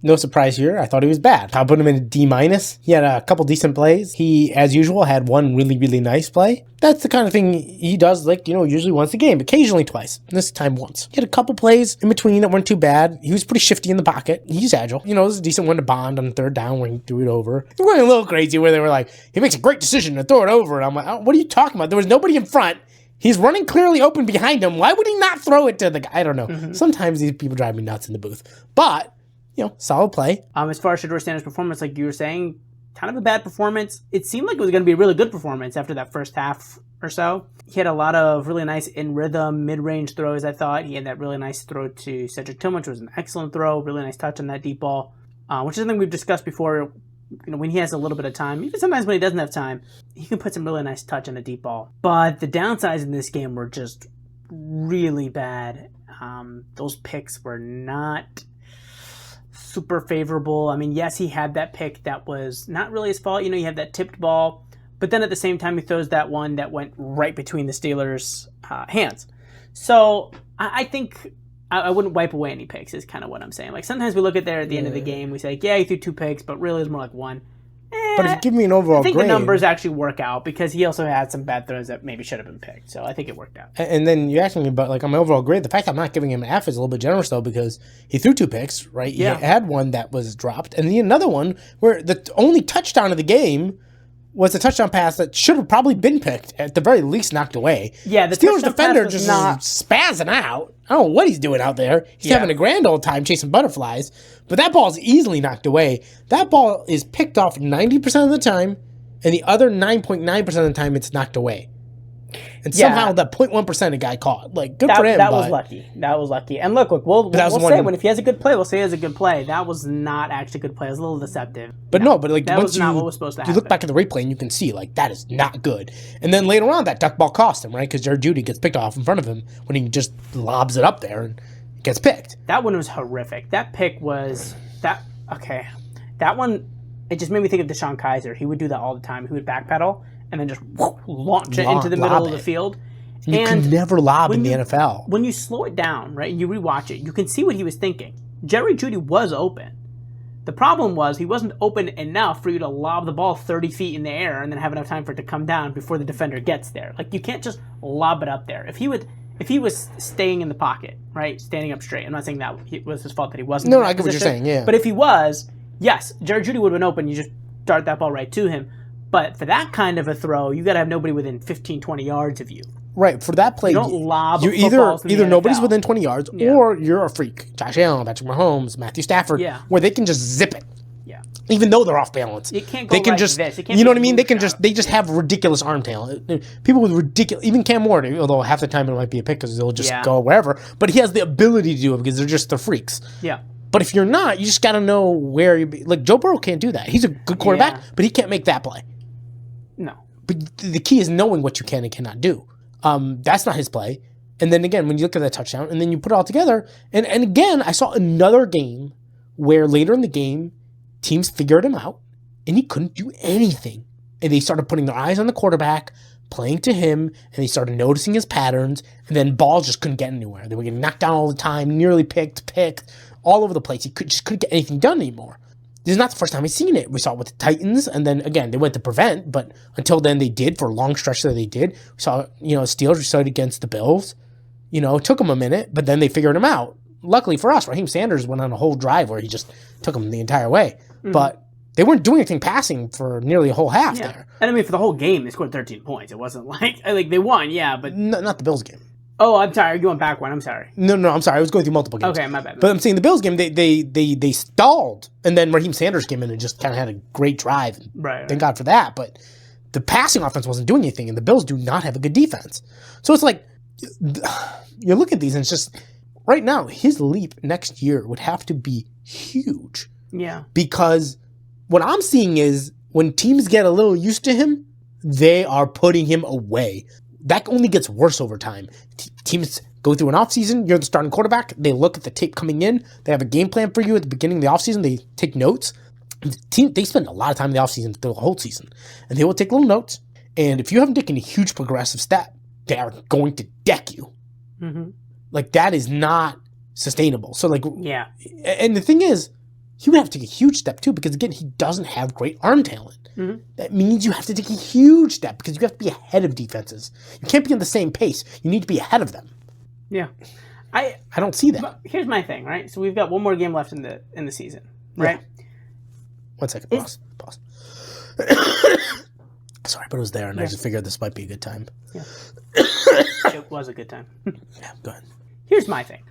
No surprise here. I thought he was bad. I'll put him in a D-. He had a couple decent plays. He, as usual, had one really, really nice play. That's the kind of thing he does, usually once a game, occasionally twice. This time once. He had a couple plays in between that weren't too bad. He was pretty shifty in the pocket. He's agile. This is a decent one to Bond on third down where he threw it over. It went a little crazy where they were like, he makes a great decision to throw it over. And I'm like, oh, what are you talking about? There was nobody in front. He's running clearly open behind him. Why would he not throw it to the guy? I don't know. Mm-hmm. Sometimes these people drive me nuts in the booth. But, solid play. As far as Shadeur Sanders' performance, like you were saying, kind of a bad performance. It seemed like it was going to be a really good performance after that first half or so. He had a lot of really nice in-rhythm, mid-range throws, I thought. He had that really nice throw to Cedric Tillman, which was an excellent throw. Really nice touch on that deep ball, which is something we've discussed before. When he has a little bit of time, even sometimes when he doesn't have time, he can put some really nice touch on a deep ball. But the downsides in this game were just really bad. Those picks were not super favorable. I mean, yes, he had that pick that was not really his fault. You have that tipped ball, but then at the same time, he throws that one that went right between the Steelers' hands. So I think I wouldn't wipe away any picks is kind of what I'm saying. Like sometimes we look at there at the end of the game, we say, yeah, he threw 2 picks, but really it's more like 1. But if you give me an overall grade, I think the numbers actually work out because he also had some bad throws that maybe should have been picked. So I think it worked out. And then you asked me about on my overall grade. The fact I'm not giving him an F is a little bit generous though because he threw 2 picks, right? Yeah. He had one that was dropped, and then another one where the only touchdown of the game was a touchdown pass that should have probably been picked, at the very least knocked away. Yeah, the Steelers defender just not spazzing out. I don't know what he's doing out there. He's having a grand old time chasing butterflies, but that ball is easily knocked away. That ball is picked off 90% of the time, and the other 9.9% of the time it's knocked away. And somehow that 0.1% a guy caught. Good for him. That was lucky. That was lucky. And look, we'll say when if he has a good play, we'll say he has a good play. That was not actually a good play. It was a little deceptive. But that was not what was supposed to happen. You look back at the replay and you can see that is not good. And then later on, that duck ball cost him, right? Because Jared Jeudy gets picked off in front of him when he just lobs it up there and gets picked. That one was horrific. That pick was okay. That one, it just made me think of Deshaun Kaiser. He would do that all the time. He would backpedal and then just launch it into the middle of the field. You can never lob in the NFL. When you slow it down, right, and you rewatch it, you can see what he was thinking. Jerry Jeudy was open. The problem was he wasn't open enough for you to lob the ball 30 feet in the air and then have enough time for it to come down before the defender gets there. You can't just lob it up there. If he was staying in the pocket, right, standing up straight, I'm not saying that it was his fault that he wasn't. No, I get what you're saying, yeah. But if he was, yes, Jerry Jeudy would have been open. You just dart that ball right to him. But for that kind of a throw, you got to have nobody within 15, 20 yards of you. Right, for that play, you don't lob you're either nobody's within 20 yards or you're a freak. Josh Allen, Patrick Mahomes, Matthew Stafford, where they can just zip it. Yeah. Even though they're off balance. It can't go this. It You know what I mean? They just have ridiculous arm talent. People with ridiculous, even Cam Ward, although half the time it might be a pick because they'll just go wherever, but he has the ability to do it because they're just the freaks. Yeah. But if you're not, you just got to know where you be. Joe Burrow can't do that. He's a good quarterback, but he can't make that play. No. But the key is knowing what you can and cannot do. That's not his play. And then again, when you look at that touchdown and then you put it all together, and again, I saw another game where later in the game, teams figured him out and he couldn't do anything. And they started putting their eyes on the quarterback, playing to him, and they started noticing his patterns, and then balls just couldn't get anywhere. They were getting knocked down all the time, nearly picked, all over the place. He just couldn't get anything done anymore. This is not the first time we've seen it. We saw it with the Titans, and then, again, they went to prevent, but until then they did. For a long stretch that they did. We saw, Steelers, we saw it against the Bills. It took them a minute, but then they figured him out. Luckily for us, Raheem Sanders went on a whole drive where he just took them the entire way. Mm-hmm. But they weren't doing anything passing for nearly a whole half there. And for the whole game, they scored 13 points. It wasn't like they won, but... Not the Bills game. Oh, I'm sorry. You're going back one. I'm sorry. No, I'm sorry. I was going through multiple games. Okay, my bad. But I'm saying the Bills game, they stalled, and then Raheem Sanders came in and just kind of had a great drive. Right. Thank God for that. But the passing offense wasn't doing anything, and the Bills do not have a good defense. So it's you look at these, and it's just, right now, his leap next year would have to be huge. Yeah. Because what I'm seeing is when teams get a little used to him, they are putting him away. That only gets worse over time. Teams go through an offseason. You're the starting quarterback. They look at the tape coming in. They have a game plan for you at the beginning of the offseason. They take notes. They spend a lot of time in the offseason through the whole season. And they will take little notes. And if you haven't taken a huge progressive step, they are going to deck you. Mm-hmm. That is not sustainable. So, yeah. And the thing is, he would have to take a huge step too, because again, he doesn't have great arm talent. Mm-hmm. That means you have to take a huge step because you have to be ahead of defenses. You can't be on the same pace. You need to be ahead of them. Yeah. I don't see that. But here's my thing, right? So we've got one more game left in the season, right? Yeah. 1 second. Pause. Sorry, but it was there, and I just figured this might be a good time. Yeah. It was a good time. Yeah, go ahead. Here's my thing.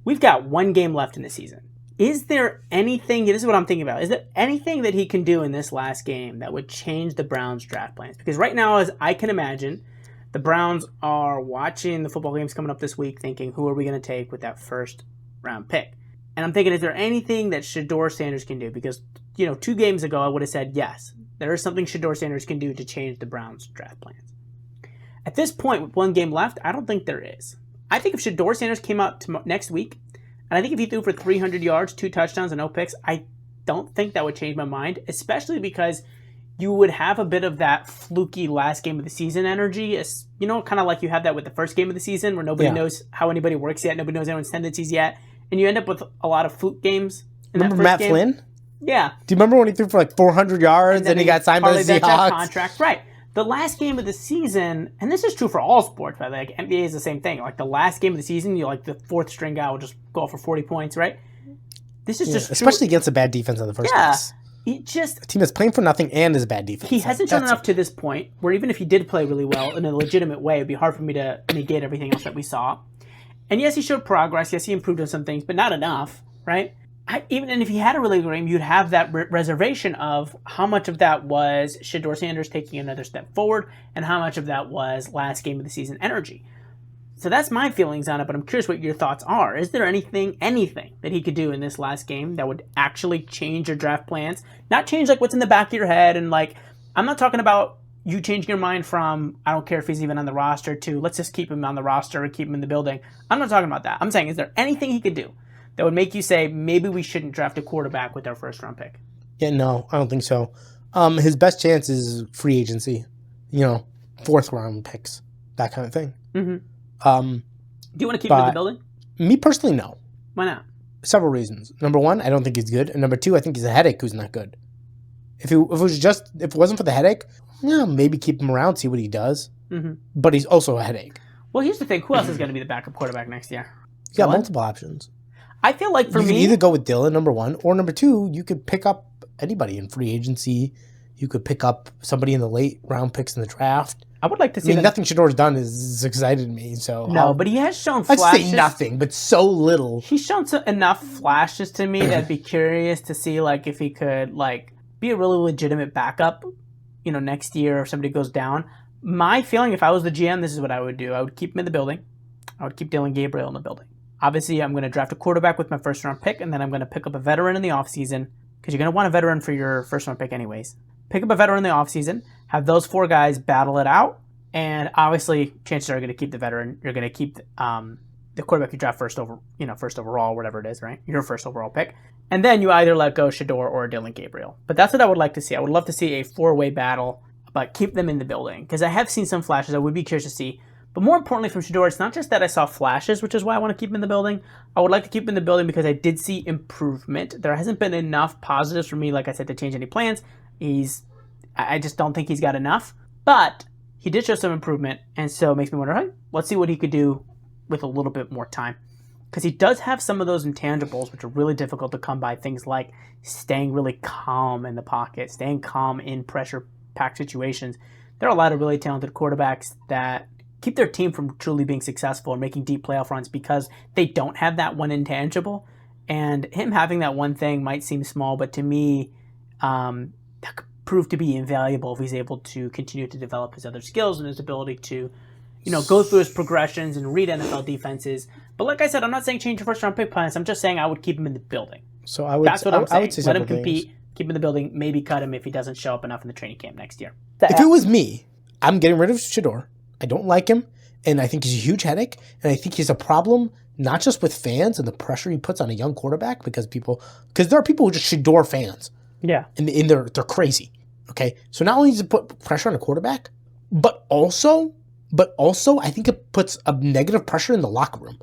We've got one game left in the season. Is there anything, this is what I'm thinking about, is there anything that he can do in this last game that would change the Browns' draft plans? Because right now, as I can imagine, the Browns are watching the football games coming up this week thinking, who are we going to take with that first round pick? And I'm thinking, is there anything that Shadeur Sanders can do? Because, 2 games ago, I would have said, yes, there is something Shadeur Sanders can do to change the Browns' draft plans. At this point, with one game left, I don't think there is. I think if Shadeur Sanders came out next week, and I think if he threw for 300 yards, 2 touchdowns, and no picks, I don't think that would change my mind, especially because you would have a bit of that fluky last game of the season energy. Kind of like you have that with the first game of the season where nobody knows how anybody works yet, nobody knows anyone's tendencies yet, and you end up with a lot of fluke games. Remember Matt Flynn? Yeah. Do you remember when he threw for 400 yards and he got signed by the Seahawks? Contract, right. The last game of the season, and this is true for all sports, by the way, NBA is the same thing. Like the last game of the season, the 4th string guy will just go for 40 points, right? This is just especially against a bad defense in the first place. A team that's playing for nothing and is a bad defense. He hasn't shown enough to this point where even if he did play really well in a legitimate way, it'd be hard for me to negate everything else that we saw. And yes, he showed progress. Yes, he improved on some things, but not enough, right? Even if he had a really good game, you'd have that reservation of how much of that was Shadeur Sanders taking another step forward and how much of that was last game of the season energy. So that's my feelings on it, but I'm curious what your thoughts are. Is there anything that he could do in this last game that would actually change your draft plans? Not change what's in the back of your head and I'm not talking about you changing your mind from I don't care if he's even on the roster to let's just keep him on the roster or keep him in the building. I'm not talking about that. I'm saying, is there anything he could do that would make you say, maybe we shouldn't draft a quarterback with our first round pick? Yeah, no, I don't think so. His best chance is free agency, 4th round picks, that kind of thing. Mm-hmm. Do you want to keep him in the building? Me personally, no. Why not? Several reasons. Number 1, I don't think he's good. And number 2, I think he's a headache who's not good. If it wasn't for the headache, maybe keep him around, see what he does. Mm-hmm. But he's also a headache. Well, here's the thing. Who else is going to be the backup quarterback next year? You got multiple options. I feel like for me, you can either go with Dylan, number 1, or number 2, you could pick up anybody in free agency. You could pick up somebody in the late round picks in the draft. I would like to see. Nothing Shadeur's done has excited me. So no, but he has shown flashes. I'd say nothing, but so little. He's shown enough flashes to me that I'd be curious to see if he could be a really legitimate backup, next year if somebody goes down. My feeling, if I was the GM, this is what I would do. I would keep him in the building. I would keep Dylan Gabriel in the building. Obviously, I'm going to draft a quarterback with my first round pick, and then I'm going to pick up a veteran in the offseason because you're going to want a veteran for your first round pick anyways. Pick up a veteran in the offseason, have those 4 guys battle it out, and obviously, chances are you're going to keep the veteran. You're going to keep the quarterback you draft first overall, whatever it is, right? Your first overall pick. And then you either let go Shadeur or Dylan Gabriel. But that's what I would like to see. I would love to see a 4-way battle, but keep them in the building. Because I have seen some flashes I would be curious to see. But more importantly from Shadeur, it's not just that I saw flashes, which is why I want to keep him in the building. I would like to keep him in the building because I did see improvement. There hasn't been enough positives for me, like I said, to change any plans. I just don't think he's got enough. But he did show some improvement, and so it makes me wonder, hey, let's see what he could do with a little bit more time. Because he does have some of those intangibles, which are really difficult to come by. Things like staying really calm in the pocket, staying calm in pressure-packed situations. There are a lot of really talented quarterbacks that keep their team from truly being successful and making deep playoff runs because they don't have that one intangible. And him having that one thing might seem small, but to me, that could prove to be invaluable if he's able to continue to develop his other skills and his ability to, go through his progressions and read NFL defenses. But like I said, I'm not saying change your first round pick plans. I'm just saying I would keep him in the building. So that's what I'm saying. I would say let him compete, keep him in the building, maybe cut him if he doesn't show up enough in the training camp next year. If it was me, I'm getting rid of Shadeur. I don't like him, and I think he's a huge headache, and I think he's a problem not just with fans and the pressure he puts on a young quarterback because there are people who are just Shadeur fans. Yeah. And they're crazy. Okay? So not only does it put pressure on a quarterback, but also I think it puts a negative pressure in the locker room.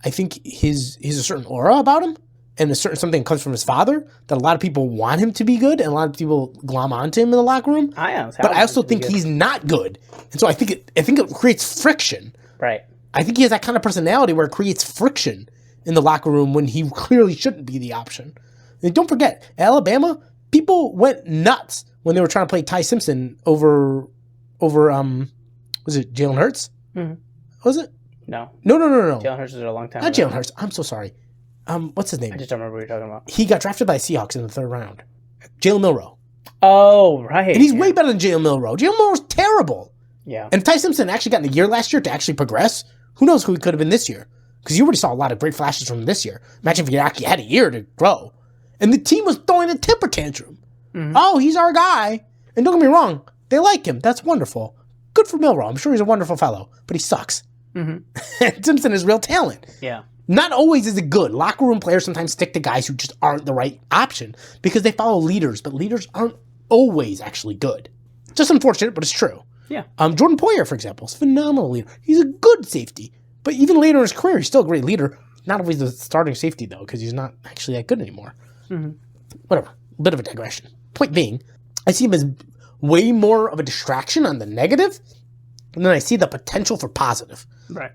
I think he's a certain aura about him, and something comes from his father that a lot of people want him to be good, and a lot of people glom onto him in the locker room. But I also think he's not good, and so I think it creates friction. Right. I think he has that kind of personality where it creates friction in the locker room when he clearly shouldn't be the option. And don't forget, at Alabama, people went nuts when they were trying to play Ty Simpson over was it Jalen Hurts? Mm-hmm. Was it? No. Jalen Hurts was a long time Not ago. Jalen Hurts. I'm so sorry. What's his name? I just don't remember what you're talking about. He got drafted by the Seahawks in the 3rd round. Jalen Milroe. Oh, right. And he's way better than Jalen Milroe. Jalen Milroe's terrible. Yeah. And if Ty Simpson actually got in the year last year to actually progress, who knows who he could have been this year? Because you already saw a lot of great flashes from him this year. Imagine if he actually had a year to grow. And the team was throwing a temper tantrum. Mm-hmm. Oh, he's our guy. And don't get me wrong, they like him. That's wonderful. Good for Milroe. I'm sure he's a wonderful fellow, but he sucks. Mm-hmm. Simpson is real talent. Yeah. Not always is it good. Locker room players sometimes stick to guys who just aren't the right option because they follow leaders, but leaders aren't always actually good. Just unfortunate, but it's true. Yeah. Jordan Poyer, for example, is a phenomenal leader. He's a good safety, but even later in his career, he's still a great leader. Not always the starting safety, though, because he's not actually that good anymore. Mm-hmm. Whatever. A bit of a digression. Point being, I see him as way more of a distraction on the negative, and then I see the potential for positive. Right.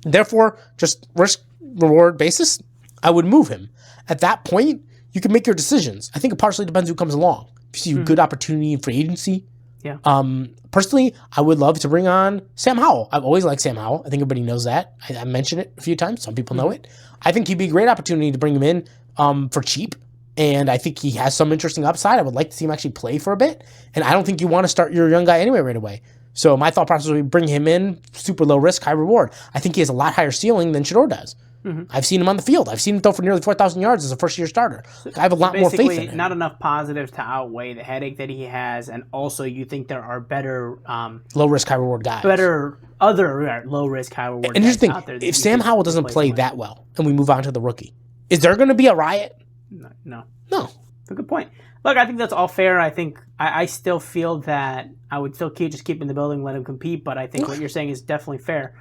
Therefore, just risk-reward basis, I would move him. At that point, you can make your decisions. I think it partially depends who comes along. If you see a good opportunity in free agency. Yeah. Personally, I would love to bring on Sam Howell. I've always liked Sam Howell. I think everybody knows that. I mentioned it a few times. Some people know it. I think he'd be a great opportunity to bring him in for cheap. And I think he has some interesting upside. I would like to see him actually play for a bit. And I don't think you want to start your young guy anyway right away. So my thought process would be bring him in, super low risk, high reward. I think he has a lot higher ceiling than Shadeur does. Mm-hmm. I've seen him on the field. I've seen him throw for nearly 4,000 yards as a first-year starter. I have a lot more faith in him. Not enough positives to outweigh the headache that he has, and also you think there are better... low-risk, high-reward guys. Better other low-risk, high-reward guys here's the out there. If Sam Howell doesn't play that well, and we move on to the rookie, is there going to be a riot? No. That's a good point. Look, I think that's all fair. I think I still feel that I would still keep him in the building, let him compete, but I think what you're saying is definitely fair.